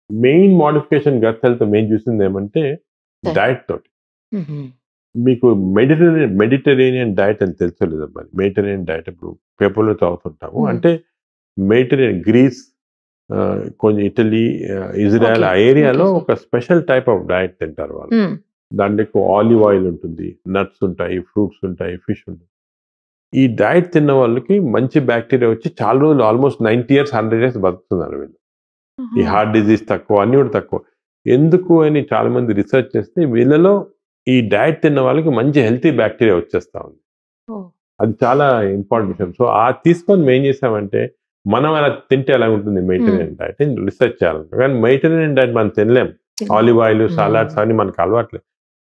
Main modification gut health main చూసింది ఏమంటే sir. Diet తోటి. హుహు. మీకు మెడిటరేనియన్ డైట్ అని తెలుసలేదు మరి. మెడిటరేనియన్ డైట్ ఇప్పుడు పేపర్లో చదువుతుంటాము. అంటే మెడిటరేనియన్ గ్రీస్, కొంచెం ఇటలీ, ఇజ్రాయెల్ ఓకే. ఆ ఏరియాలో ఓకే. ఒక స్పెషల్ టైప్ ఆఫ్ డైట్ తింటారు వాళ్ళు. హ్మ్. దాంట్లో ఎక్కువ ఆలివ్ ఆయిల్ ఉంటుంది, నట్స్ ఉంటాయి, ఫ్రూట్స్ ఉంటాయి, ఫిష్ ఉంటుంది. ఈ డైట్ తిన్న వాళ్ళకి మంచి బ్యాక్టీరియా వచ్చి చాలా రోజులు ఆల్మోస్ట్ 90 ఇయర్స్ 100 ఇయర్స్ బతుకుతున్నారు వీళ్ళు. ఈ ఆహా! హార్ట్ డిజీజ్ తక్కువ, అన్ని కూడా తక్కువ. ఎందుకు అని చాలా మంది రిసర్చ్ చేస్తే వీళ్ళలో ఈ డైట్ తిన్న వాళ్ళకి మంచి హెల్తీ బ్యాక్టీరియా వచ్చేస్తా ఉంది. ఓహ్! అది చాలా ఇంపార్టెంట్ విషయం. సో ఆ తీసుకొని మేము ఏం చేసామంటే మనం అలా తింటే ఎలా ఉంటుంది మెడిటరేనియన్ డైట్ అని రిసర్చ్ చేయాలంట. కానీ మెడిటరేనియన్ డైట్ మనం తినలేం. ఆలివ్ ఆయిల్, సలాడ్స్ అన్ని మనకు అలవాట్లేదు.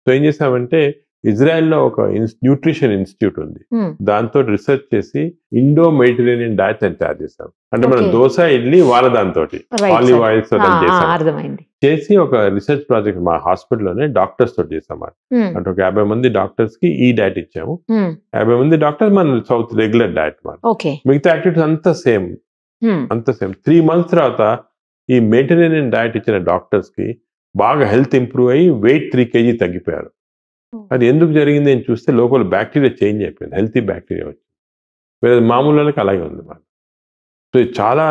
సో ఏం చేసామంటే ఇజ్రాయెల్‌లో ఒక న్యూట్రిషన్ ఇన్‌స్టిట్యూట్ ఉంది. హ్మ్. దాంతో రిసర్చ్ చేసి ఇండో మెడిటరేనియన్ డైట్ అని తయారు చేసాం. అంటే మనం ఓకే. దోస, ఇడ్లీ వాళ్ళ దాంతోటి రైట్ ఆలివ్ సార్. ఆయిల్స్ ఆ! చేసాం. అర్థమైంది. చేసి ఒక రిసర్చ్ ప్రాజెక్ట్ మా హాస్పిటల్‌లోనే డాక్టర్స్ తోటి చేసాం. హ్మ్. అంటే ఒక 50 మంది డాక్టర్స్‌కి ఈ డైట్ ఇచ్చాము. హ్మ్. 50 మంది డాక్టర్స్ మన సౌత్ రెగ్యులర్ డైట్ మాట. ఓకే. మిగతా యాక్టివిటీస్ అంతా సేమ్. హ్మ్. అంత సేమ్. 3 మంత్స్ తర్వాత ఈ మెడిటరేనియన్ డైట్ ఇచ్చిన డాక్టర్స్‌కి బాగా హెల్త్ ఇంప్రూవ్ అయ్యి వెయిట్ 3 కేజీ తగ్గిపోయారు. అది ఎందుకు జరిగింది అని చూస్తే లోపల బ్యాక్టీరియా చేంజ్ అయిపోయింది. హెల్తీ బ్యాక్టీరియా వచ్చింది. వేరే మామూలు వాళ్ళకి అలాగే ఉంది మాట. సో ఇది చాలా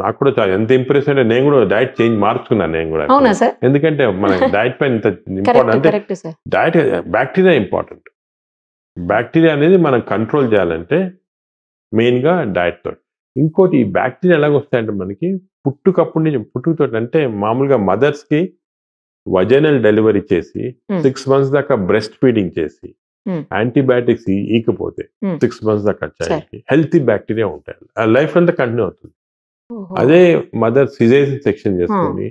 నాకు కూడా చాలా ఎంత ఇంప్రెస్ అంటే నేను కూడా డైట్ చేంజ్ మార్చుకున్నాను నేను కూడా. అవునా సార్? ఎందుకంటే మన డైట్ పైన ఇంత ఇంపార్టెంట్ కరెక్ట్. అంటే correct sir. Diet bacteria important. Bacteria అనేది మనం కంట్రోల్ చేయాలంటే మెయిన్‌గా డైట్ తోటి. ఇంకోటి ఈ బ్యాక్టీరియా ఎలాగొస్తాయంటే మనకి పుట్టుకతోటి అంటే మామూలుగా మదర్స్‌కి వజైనల్ డెలివరీ చేసి హ్మ్. 6 మంత్స్ దాకా బ్రెస్ట్ ఫీడింగ్ చేసి హ్మ్. యాంటీబయాటిక్స్ ఈకపోతే హ్మ్. 6 మంత్స్ దాకా సార్. చైల్డ్‌కి హెల్తీ బ్యాక్టీరియా ఉంటాయి. ఆ లైఫ్ అంతా కంటిన్యూ అవుతుంది. ఓహో! అదే మదర్ సిజేరియన్ సెక్షన్ ఆ! చేసుకొని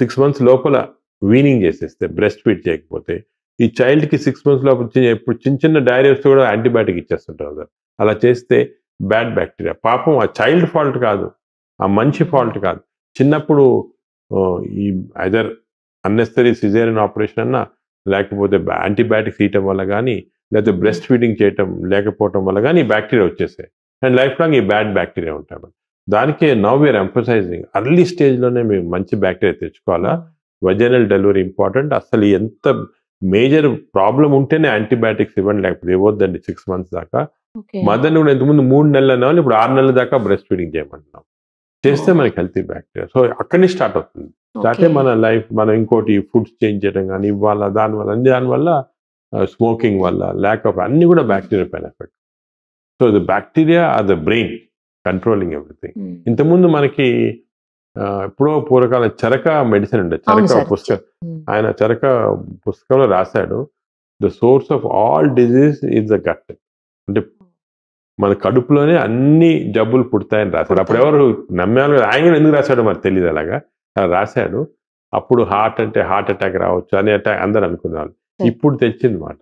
6 మంత్స్ లోపల వీనింగ్ చేసేస్తే బ్రెస్ట్ ఫీడ్ చేయకపోతే ఈ చైల్డ్‌కి 6 మంత్స్ లోపల ఇప్పుడు చిన్న డైరీ వస్తే కూడా యాంటీబయాటిక్ ఇచ్చేస్తుంటారు కదా! అలా చేస్తే బ్యాడ్ బ్యాక్టీరియా. పాపం ఆ చైల్డ్ ఫాల్ట్ కాదు. ఆ మనిషి ఫాల్ట్ కాదు. చిన్నప్పుడు ఈ ఐదర్ అన్నెసెసరీ సిజేరియన్ ఆపరేషన్ అన్నా, లేకపోతే యాంటీబయాటిక్స్ ఇయటం వల్ల గానీ, లేకపోతే బ్రెస్ట్ ఫీడింగ్ చేయటం లేకపోవటం వల్ల గానీ ఈ బ్యాక్టీరియా వచ్చేసాయి. అండ్ లైఫ్ లాంగ్ ఈ బ్యాడ్ బ్యాక్టీరియా ఉంటాయి. దానికే నౌ వీఆర్ ఎంఫసైజింగ్ ఎర్లీ స్టేజ్‌లోనే మేము మంచి బ్యాక్టీరియా తెచ్చుకోవాలా. Vaginal delivery important. అసలు ఎంత మేజర్ ప్రాబ్లమ్ ఉంటేనే యాంటీబయాటిక్స్ ఇవ్వండి. లేకపోతే ఇవ్వొద్దండి 6 మంత్స్ దాకా. ఓకే. మదర్‌ని కూడా ఇంతకుముందు 3 నెలలు అనేవాళ్ళు ఇప్పుడు 6 నెలల దాకా బ్రెస్ట్ ఫీడింగ్ చేయమంటున్నాం. చేస్తే మనకి హెల్తీ బ్యాక్టీరియా. సో అక్కడి నుంచి స్టార్ట్ అవుతుంది. స్టార్టే ఓకే. మన లైఫ్ మనం ఇంకోటి ఫుడ్స్ చేంజ్ చేయడం గానీ, ఇవ్వాలా దానివల్ల అన్ని దానివల్ల స్మోకింగ్ వల్ల, ల్యాక్ ఆఫ్ అన్నీ కూడా బ్యాక్టీరియా పైన effect. So the bacteria are the brain controlling everything. Hmm. ఇంతకుముందు మనకి ఎప్పుడో పూర్వకాలం చరక మెడిసిన్ ఉండేది. అవును చరక సార్. పుస్తకం హ్మ్. ఆయన చరక పుస్తకంలో రాశాడు. The source of all disease is the gut. అంటే మన కడుపులోనే అన్ని జబ్బులు పుడతాయని రాశాడు. అప్పుడు ఎవరు నమ్మేవాళ్ళు కాదు. ఆయన కూడా ఎందుకు రాశాడో మరి తెలీదు అలాగా. అలా రాశాడు. అప్పుడు హార్ట్ అంటే హార్ట్ అటాక్ రావచ్చు అని అందరూ అనుకునేవాళ్ళు. ఇప్పుడు తెచ్చింది మాట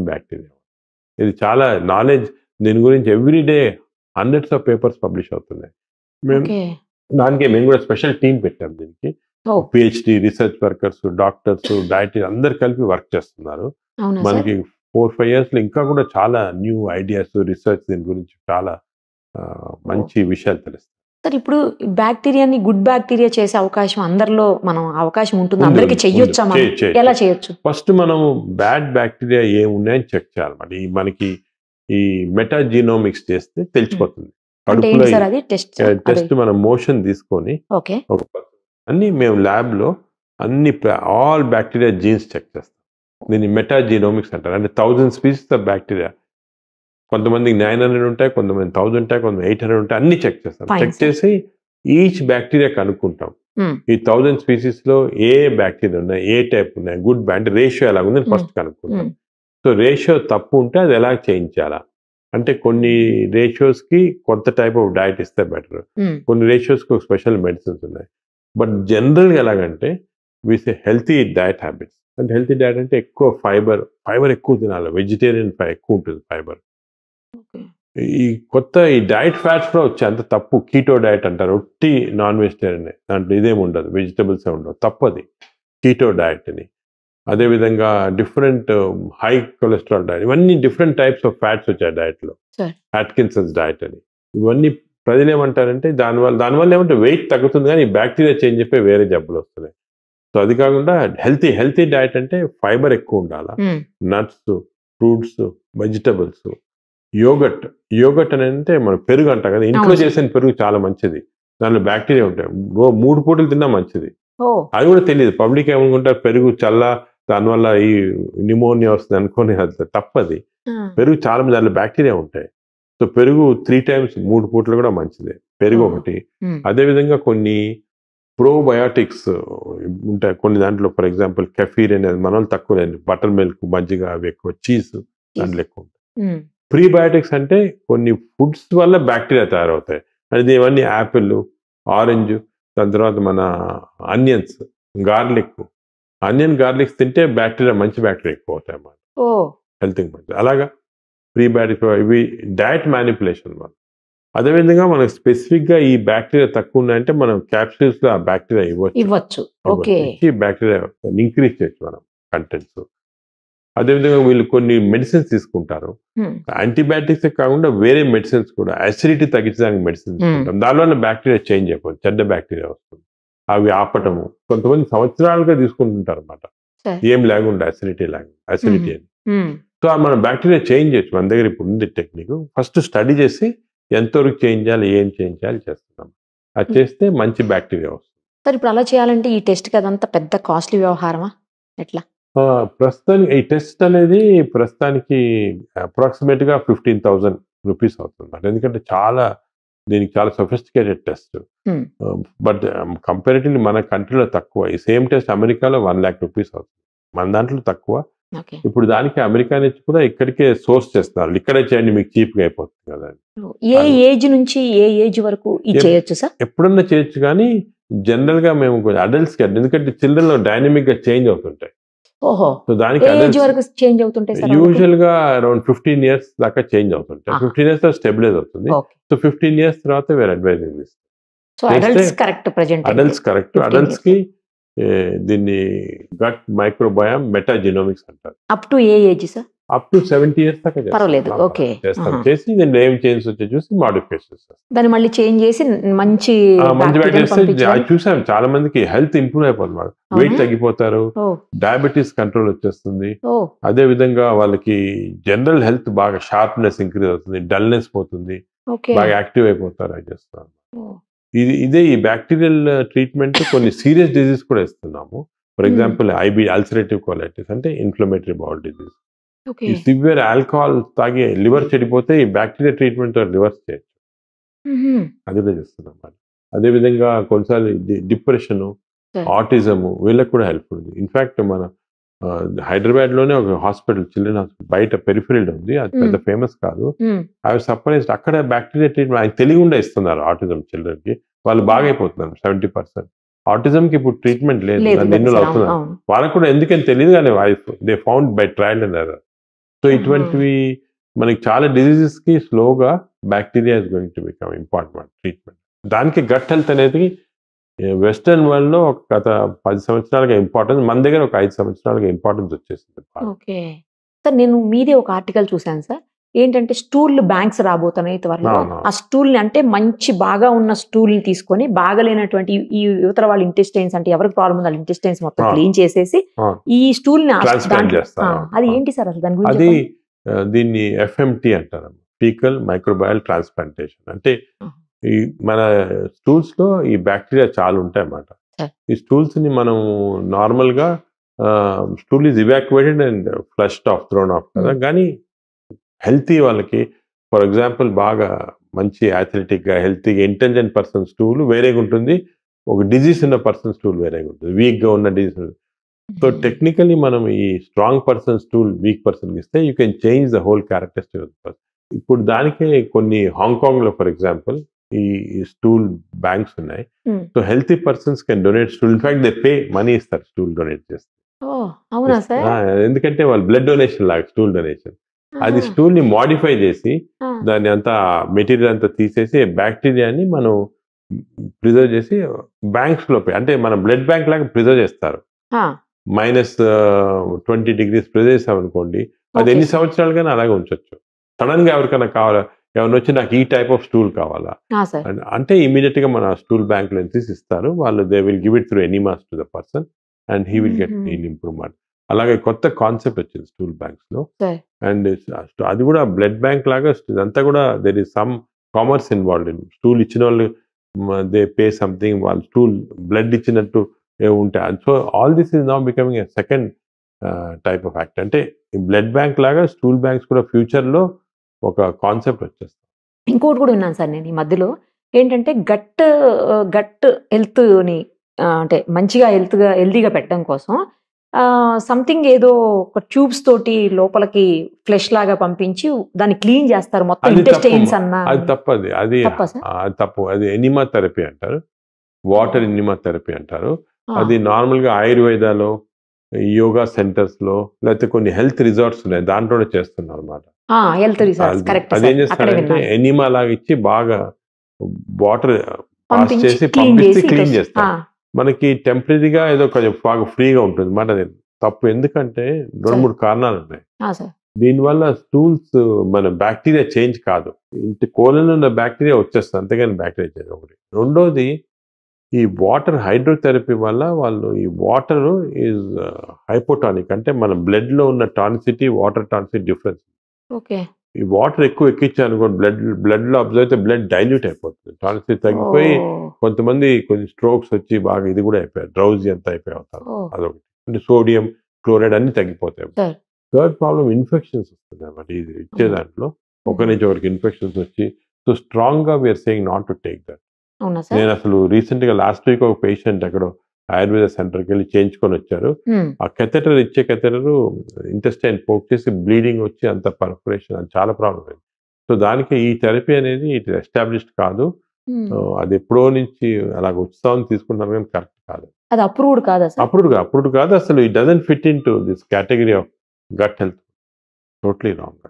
బ్యాక్టీరియా. ఇది చాలా నాలెడ్జ్ దీని గురించి every day hundreds of papers publish అవుతున్నాయి. మేము ఓకే. దానికే మేము కూడా స్పెషల్ టీమ్ పెట్టాం దీనికి. Oh! PhD research workers, doctors, dietitian అందరూ కలిపి వర్క్ చేస్తున్నారు. అవునా సార్? మనకి 4, 5 ఇయర్స్‌లో ఇంకా కూడా చాలా న్యూ ఐడియాస్, రిసర్చ్ దీని గురించి చాలా మంచి విషయాలు తెలుస్తాయి. సార్ ఇప్పుడు బ్యాక్టీరియాని గుడ్ బ్యాక్టీరియా చేసే అవకాశం అందరిలో అవకాశం ఉంటుందా? ఉంది, అందరికి ఉంది, చెయ్యొచ్చా ఉంది. మనం? చేయొచ్చు. ఎలా చేయొచ్చు? ఫస్ట్ మనం బ్యాడ్ బ్యాక్టీరియా ఏమున్నాయని చెక్ చేయాలన్నమాట. మనకి ఈ మెటాజీనోమిక్స్ చేస్తే తెలిసిపోతుంది. అంటే కడుపులో ఏంటి సార్ అది టెస్ట్? టెస్ట్ మనం మోషన్ తీసుకొని ఓకే. అన్ని మేము ల్యాబ్‌లో అన్ని ఆల్ బ్యాక్టీరియా జీన్స్ చెక్ చేస్తాం. దీన్ని మెటాజీనోమిక్స్ అంటారు. అంటే 1000 స్పీసీస్ ఆఫ్ బ్యాక్టీరియా. కొంతమందికి 900 ఉంటాయి, కొంతమంది 1000 ఉంటాయి, కొంతమంది 800 ఉంటాయి. అన్ని చెక్ చేస్తాం. Fine, check sir. చేసి ఈచ్ బ్యాక్టీరియా కనుక్కుంటాం. హ్మ్. ఈ 1000 స్పీసీస్‌లో ఏ బ్యాక్టీరియా ఉన్నాయి, ఏ టైప్ ఉన్నాయి, గుడ్ అంటే రేషియో ఎలాగుందని ఫస్ట్ కనుక్కుంటాం. సో రేషియో తప్పు ఉంటే అది ఎలా చేంజ్ చేయాలా? అంటే కొన్ని రేషియోస్‌కి కొంత టైప్ ఆఫ్ డైట్ ఇస్తే బెటర్. కొన్ని రేషియోస్‌కి ఒక స్పెషల్ మెడిసిన్స్ ఉన్నాయి. బట్ జనరల్‌గా ఎలాగంటే వి సే హెల్తీ డైట్ హ్యాబిట్స్. అంటే హెల్తీ డైట్ అంటే ఎక్కువ ఫైబర్ ఎక్కువ తినాలి. వెజిటేరియన్ ఎక్కువ ఉంటుంది ఫైబర్. ఓకే. ఈ డైట్ ఫ్యాట్స్ కూడా వచ్చాయి. అంత తప్పు. కీటో డైట్ అంటారు. ఒట్టి నాన్ వెజిటేరియనే. దాంట్లో ఇదేమి ఉండదు. వెజిటబుల్సే ఉండవు. తప్పది కీటో డైట్ అని. అదేవిధంగా డిఫరెంట్ హై కొలెస్ట్రాల్ డైట్. ఇవన్నీ డిఫరెంట్ టైప్స్ ఆఫ్ ఫ్యాట్స్ వచ్చాయి డైట్‌లో. సార్. అట్కిన్సన్స్ డైట్ అని. ఇవన్నీ ప్రజలు ఏమంటారంటే దానివల్ల ఏమంటే వెయిట్ తగ్గుతుంది, కానీ బ్యాక్టీరియా చేంజ్ అయిపోయి వేరే జబ్బులు వస్తున్నాయి. సో అది కాకుండా హెల్తీ డైట్ అంటే ఫైబర్ ఎక్కువ ఉండాలా, నట్స్, ఫ్రూట్స్, వెజిటబుల్స్, యోగట్ అని అంటే మనం పెరుగు అంటాం కదా, ఇంట్లో చేసిన పెరుగు చాలా మంచిది, దానిలో బ్యాక్టీరియా ఉంటాయి. 3 పూటలు తిన్నా మంచిది. అది కూడా తెలియదు. పబ్లిక్ ఏమనుకుంటారు పెరుగు దానివల్ల ఈ న్యూమోనియా వస్తుంది అనుకోని, అది తప్పది. పెరుగు చాలా దానిలో బ్యాక్టీరియా ఉంటాయి. సో పెరుగు 3 times 3 పూటలు కూడా మంచిదే, పెరుగు ఒకటి. అదేవిధంగా కొన్ని ప్రోబయాటిక్స్ ఉంటాయి కొన్ని దాంట్లో. ఫర్ ఎగ్జాంపుల్ కెఫీర్ అనేది మన వాళ్ళు తక్కువ లేదు, బటర్ మిల్క్, మజ్జిగ అవి ఎక్కువ, చీజ్ దాంట్లో ఎక్కువ ఉంటాయి. ప్రీబయాటిక్స్ అంటే కొన్ని ఫుడ్స్ వల్ల బ్యాక్టీరియా తయారవుతాయి. అది ఇవన్నీ యాపిల్, ఆరెంజ్, దాని తర్వాత మన ఆనియన్స్, గార్లిక్స్ తింటే మంచి బ్యాక్టీరియా ఎక్కువ అవుతాయి అన్నమాట, హెల్త్కి మంచిది. అలాగా ప్రీబయాటిక్స్ ఇవి డయట్ మ్యానిపులేషన్ వల్ల. అదేవిధంగా మనకు స్పెసిఫిక్ గా ఈ బ్యాక్టీరియా తక్కువ ఉన్నాయంటే మనం క్యాప్సూల్స్ లో ఆ బ్యాక్టీరియా ఇవ్వచ్చు, బ్యాక్టీరియా ఇంక్రీజ్ చేయొచ్చు మనం కంటెంట్స్. అదేవిధంగా వీళ్ళు కొన్ని మెడిసిన్స్ తీసుకుంటారు, యాంటీబయాటిక్స్ కాకుండా వేరే మెడిసిన్స్ కూడా, అసిడిటీ తగ్గించడానికి మెడిసిన్స్ తీసుకుంటాం. దానివల్ల బ్యాక్టీరియా చేంజ్ అయిపోతుంది, చెడ్డ బ్యాక్టీరియా వస్తుంది. అవి ఆపటము కొంతమంది సంవత్సరాలుగా తీసుకుంటుంటారు అన్నమాట, ఏం లేకుండా అసిడిటీ అని. సో మన బ్యాక్టీరియా చేంజ్ చేయొచ్చు. మన దగ్గర ఇప్పుడు ఉంది టెక్నిక్. ఫస్ట్ స్టడీ చేసి ఎంతవరకు చేంజ్ చేయాలి, ఏం చేంజ్ చేయాలి చేస్తున్నాం. అది చేస్తే మంచి బ్యాక్టీరియా వస్తుంది. సార్ ఇప్పుడు అలా చేయాలంటే ఈ టెస్ట్ కదంతా పెద్ద కాస్ట్లీ వ్యవహారమా ఎట్లా? ప్రస్తుతానికి ఈ టెస్ట్ అనేది ప్రస్తుతానికి అప్రాక్సిమేట్ గా 15,000 రూపీస్ అవుతుంది. ఎందుకంటే దీనికి చాలా సొఫిస్టికేటెడ్ టెస్ట్. బట్ కంపారిటివ్లీ మన కంట్రీలో తక్కువ. ఈ సేమ్ టెస్ట్ అమెరికాలో 1 lakh రూపీస్ అవుతుంది, మన దాంట్లో తక్కువ. ఇప్పుడు దానికి అమెరికా నుంచి కూడా ఇక్కడికే సోర్స్ చేస్తున్నారు, ఇక్కడే చేయండి మీకు చీప్ గా అయిపోతుంది కదా. ఏ ఏజ్ నుంచి ఏ ఏజ్ వరకు చేయొచ్చు సార్? ఎప్పుడన్నా చేయొచ్చు, కానీ జనరల్ గా మేము అడల్ట్స్ కి, ఎందుకంటే చిల్డ్రన్ లో డైనమిక్ గా చేంజ్ అవుతుంటాయి. సో దానికి యూజువల్ గా అరౌండ్ 15 years దాకా చేంజ్ అవుతుంటాయి. 15 years తర్వాత స్టెబిలైజ్ అవుతుంది. సో 15 years తర్వాత వేరే అడ్వైజింగ్ ఇస్తాం. Adults correct. అడల్ట్స్ కి దీన్ని గట్ మైక్రోబయామ్ మెటాజినోమిక్స్ అంటారు. Up to A age sir? Up to 70 years దాకా చేస్తాం. చేసి దీన్ని ఏం చేంజ్ వచ్చే చూసి మాడిఫికేషన్ చేస్తాం. దాన్ని మళ్ళీ చేంజ్ చేసి మంచి చూసాం, చాలా మందికి హెల్త్ ఇంప్రూవ్ అయిపోతుంది, వెయిట్ తగ్గిపోతారు, డయాబెటీస్ కంట్రోల్ వచ్చేస్తుంది. అదే విధంగా వాళ్ళకి జనరల్ హెల్త్ బాగా షార్ప్నెస్ ఇంక్రీజ్ అవుతుంది, డల్నెస్ పోతుంది, బాగా యాక్టివ్ అయిపోతారు. అది చేస్తాం. ఇదే ఈ బ్యాక్టీరియల్ ట్రీట్మెంట్ కొన్ని సీరియస్ డిజీజ్ కూడా ఇస్తున్నాము. ఫర్ ఎగ్జాంపుల్ అల్సరేటివ్ కోలైటిస్ అంటే ఇన్ఫ్లమేటరీ బౌల్ డిజీజ్. ఈ సివియర్ ఆల్కహాల్ తాగి లివర్ చెడిపోతే ఈ బ్యాక్టీరియా ట్రీట్మెంట్ రివర్స్ చేయొచ్చు, అది కూడా చేస్తున్నాం. అదే విధంగా కొన్నిసార్లు డిప్రెషన్, ఆటిజం వీళ్ళకి కూడా హెల్ప్ఫుల్ ఉంది. ఇన్ఫాక్ట్ మన హైదరాబాద్ లోనే ఒక హాస్పిటల్, చిల్డ్రన్ హాస్పిటల్ బయట పెరిఫెరల్ ఉంది, అది పెద్ద ఫేమస్ కాదు. అవి సర్ప్రైజ్డ్, అక్కడ బ్యాక్టీరియా ట్రీట్మెంట్ ఆయన తెలియకుండా ఇస్తున్నారు ఆటిజం చిల్డ్రన్ కి, వాళ్ళు బాగా అయిపోతున్నారు. 70% ఆటిజం కి ఇప్పుడు ట్రీట్మెంట్ లేదు, ఎన్నులు అవుతున్నారు. వాళ్ళకు కూడా ఎందుకని తెలియదు, కానీ they found by trial and error. So ఇటువంటివి మనకి చాలా డిజీజెస్ కి స్లోగా bacteria is going to become important treatment. దానికి గట్ హెల్త్ అనేది వెస్టర్న్ వరల్డ్ లో ఒక గత 10 సంవత్సరాలుగా ఇంపార్టెన్స్, మన దగ్గర ఒక 5 సంవత్సరాలుగా ఇంపార్టెన్స్ వచ్చేసింది. ఓకే సార్, నేను మీదే ఒక ఆర్టికల్ చూసాను సార్, ఏంటంటే స్టూల్ బ్యాంక్స్ రాబోతున్నాయి త్వరలో. ఆ స్టూల్ అంటే మంచి బాగా ఉన్న స్టూల్ ని తీసుకొని బాగలేనటువంటి ఈ యువతల వాళ్ళ ఇంటెస్టైన్స్ అంటే ఎవరికి ప్రాబ్లం ఉంది వాళ్ళ ఇంటెస్టైన్స్ మొత్తం క్లీన్ చేసేసి ఈ స్టూల్ ని అది ఏంటి సార్ అసలు దాని గురించి? దీన్ని FMT అంటారు, ఫీకల్ మైక్రోబయల్ ట్రాన్స్ప్లాంటేషన్. అంటే ఈ మన స్టూల్స్ లో ఈ బ్యాక్టీరియా చాలా ఉంటాయి అన్నమాట. ఈ స్టూల్స్ ని మనం నార్మల్ గా stool is evacuated and flushed off, thrown off కదా. కానీ హెల్తీ వాళ్ళకి, ఫర్ ఎగ్జాంపుల్ బాగా మంచి అథ్లెటిక్ గా హెల్తీగా ఇంటెలిజెంట్ పర్సన్ స్టూల్ వేరేగా ఉంటుంది, ఒక డిజీజ్ ఉన్న పర్సన్ స్టూల్ వేరేగా ఉంటుంది, వీక్ గా ఉన్న డిజీజ్. సో టెక్నికలీ మనం ఈ strong person stool weak person ఇస్తే you can change the whole characteristic. ఇప్పుడు దానికే కొన్ని హాంకాంగ్ లో ఫర్ ఎగ్జాంపుల్ ఈ స్టూల్ బ్యాంక్స్ ఉన్నాయి. So healthy persons can donate stool. In fact they pay money ఇస్తారు స్టూల్ డొనేట్ చేస్తే. ఎందుకంటే వాళ్ళు బ్లడ్ డొనేషన్ లాగా స్టూల్ డొనేషన్. అది స్టూల్ ని మోడిఫై చేసి దాన్ని అంతా మెటీరియల్ అంతా తీసేసి బ్యాక్టీరియాని మనం ప్రిజర్వ్ చేసి బ్యాంక్స్ లో, అంటే మన బ్లడ్ బ్యాంక్ లాగా ప్రిజర్వ్ చేస్తారు. -20 degrees ప్రిజర్వ్ చేసాం అనుకోండి, అది ఎన్ని సంవత్సరాలుగానే అలాగే ఉంచొచ్చు. సడన్ గా ఎవరికైనా కావాలా, ఏమన్నా వచ్చి నాకు ఈ టైప్ ఆఫ్ స్టూల్ కావాలా సార్ అంటే ఇమీడియట్ గా మన స్టూల్ బ్యాంక్ లో ఇస్తారు, వాళ్ళు they will give it through enemas to the person and he will get improvement. అలాగే కొత్త కాన్సెప్ట్ వచ్చింది స్టూల్ బ్యాంక్స్ లో, అండ్ అది కూడా బ్లడ్ బ్యాంక్ లాగా ఇదంతా కూడా there is some commerce involved in. Stool ఇచ్చిన వాళ్ళు దే పే సంథింగ్, వాళ్ళు స్టూల్ బ్లడ్ ఇచ్చినట్టు ఉంటాయి. So all this is now becoming a second type of act. అంటే బ్లడ్ బ్యాంక్ లాగా స్టూల్ బ్యాంక్స్ కూడా ఫ్యూచర్ లో ఒక కాన్సెప్ట్ వచ్చేస్తుంది. ఇంకోటి కూడా విన్నాను సార్ నేను ఈ మధ్యలో, ఏంటంటే గట్ హెల్త్ని అంటే మంచిగా హెల్తీగా పెట్టడం కోసం సంథింగ్ ఏదో ఒక ట్యూబ్స్ తోటి లోపలికి ఫ్లెష్ లాగా పంపించి దాన్ని క్లీన్ చేస్తారు మొత్తం ఇంటెస్టైన్స్ అన్న. అది తప్పది, అది తప్పు. అది ఎనిమా థెరపీ అంటారు, వాటర్ ఎనిమా థెరపీ అంటారు. అది నార్మల్ గా ఆయుర్వేదాలో, యోగా సెంటర్స్ లో, లేకపోతే కొన్ని హెల్త్ రిసార్ట్స్ ఉన్నాయి దాంట్లో చేస్తున్నారు అనమాట. అదేం చేస్తారంటే ఎనిమా లాగా ఇచ్చి బాగా వాటర్ పాస్ చేసి పంపిస్తే క్లీన్ చేస్తారు. మనకి టెంపరీగా ఏదో కొంచెం బాగా ఫ్రీగా ఉంటుంది అన్నమాట. అది తప్పు. ఎందుకంటే 2-3 కారణాలు ఉన్నాయి దీనివల్ల. స్టూల్స్ మన బ్యాక్టీరియా చేంజ్ కాదు, ఇంటి కోలలో ఉన్న బ్యాక్టీరియా వచ్చేస్తుంది, అంతేగాని బ్యాక్టీరియా చేంజ్ ఒకటి. రెండోది ఈ వాటర్ హైడ్రోథెరపీ వల్ల వాళ్ళు ఈ వాటర్ ఈజ్ హైపోటానిక్, అంటే మన బ్లడ్ లో ఉన్న టానిసిటీ వాటర్ టానిసిటీ డిఫరెన్స్. ఈ వాటర్ ఎక్కువ ఎక్కించానుకోండి బ్లడ్ లో అబ్జర్వ్ అయితే బ్లడ్ డైల్యూట్ అయిపోతుంది, టానిసిటీ తగ్గిపోయి కొంతమంది కొన్ని స్ట్రోక్స్ వచ్చి బాగా ఇది కూడా అయిపోయారు, డ్రౌజీ అంతా అయిపోయి అవుతారు. అదొకటి. అంటే సోడియం క్లోరైడ్ అన్ని తగ్గిపోతాయి. థర్డ్ ప్రాబ్లం ఇన్ఫెక్షన్స్ వస్తుంది అన్నమాట. ఇది ఇచ్చే దాంట్లో ఒకరి నుంచి ఒకరికి ఇన్ఫెక్షన్స్ వచ్చి, సో స్ట్రాంగ్ గా we are saying not to take that. నేను అసలు రీసెంట్ గా లాస్ట్ వీక్ ఒక పేషెంట్ ఎక్కడో ఆయుర్వేద సెంటర్కి వెళ్ళి చేయించుకొని వచ్చారు. ఆ కెథెటర్ ఇచ్చే కెథెటర్ ఇంటెస్టైన్ పోక్ చేసి బ్లీడింగ్ వచ్చి అంత పర్ఫరేషన్, అది చాలా ప్రాబ్లం అయింది. సో దానికి ఈ థెరపీ అనేది ఇట్ ఎస్టాబ్లిష్డ్ కాదు, అది ఎప్పుడో నుంచి అలాగ ఉత్సాహం తీసుకుంటున్నారు కానీ కరెక్ట్ కాదు. అది అప్రూవ్డ్ కాదు, అప్రూవ్డ్ కాదు అసలు. It doesn't fit into this category of gut health, totally wrong.